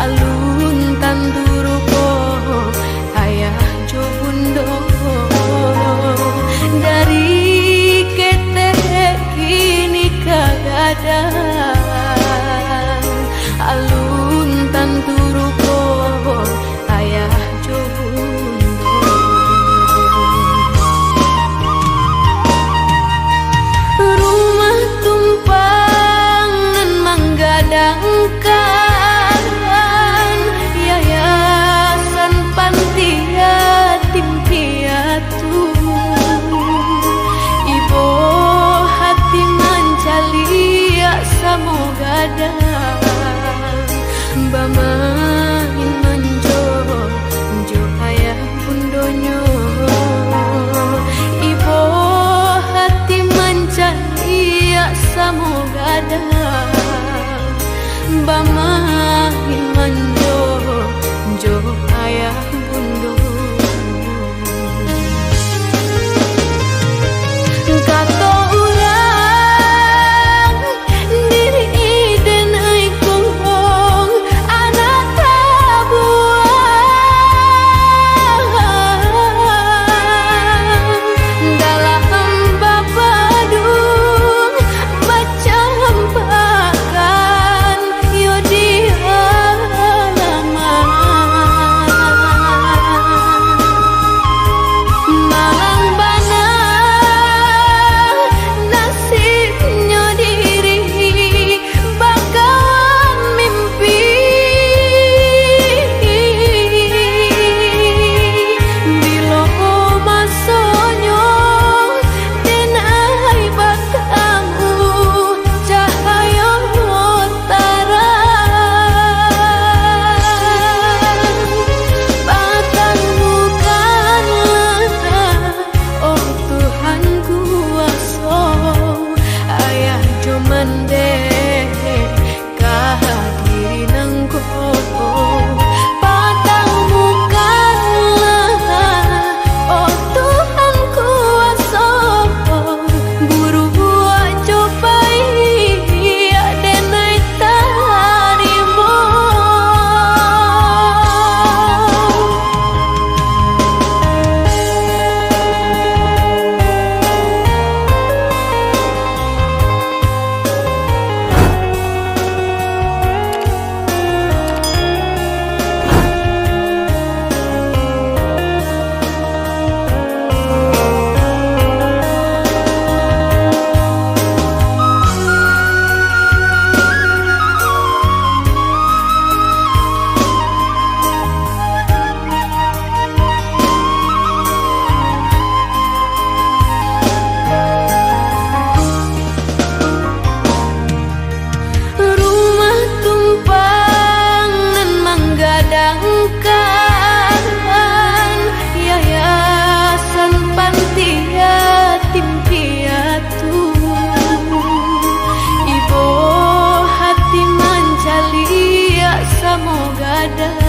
alun tanduruko ayah jo bundo dari kete kini kagadang alun tanduruko ayah jo bundo rumah tumpangan menggadangkan yayasan panti yatim piatu ibu hati mancalia samogadang bamain manjo jo ayah bundonyo ibu hati mancalia samogadang bamain manjo jo ayah bundo kato urang diri iden ai kong anak tabuang dalam babadung baca hampakan yo di halaman malang bana nasibnya diri bakalan mimpi bilo masonyo denai batamu cahaya terang batangmu kanlah oh Tuhan kuasa ayah jomande kehadiran engkau batangmu kanlah oh Tuhan kuasa buru buat cobai denai tarimo rumah tumpangan menggadangkan yayasan panti yatim piatu ibu hati mancalia samogadang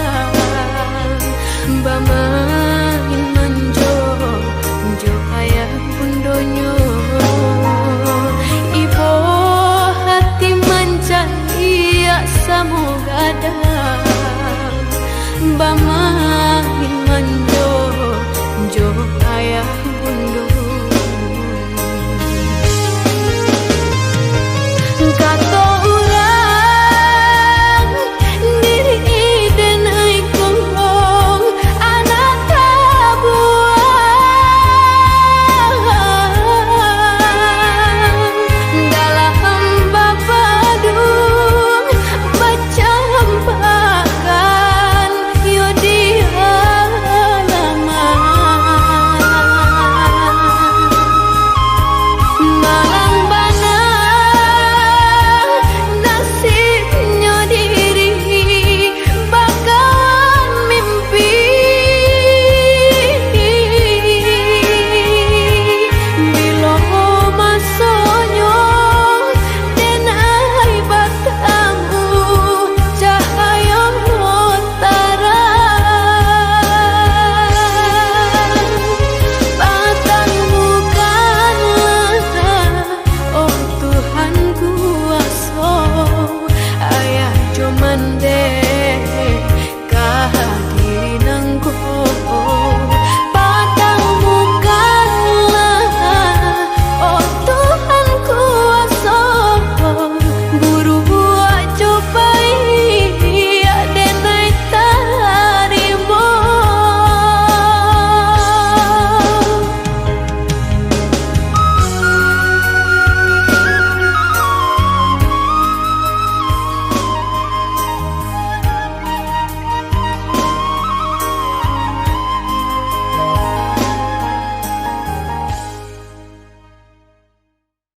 bamain manjo jo ayah bundonyo ibu hati mancalia samogadang bama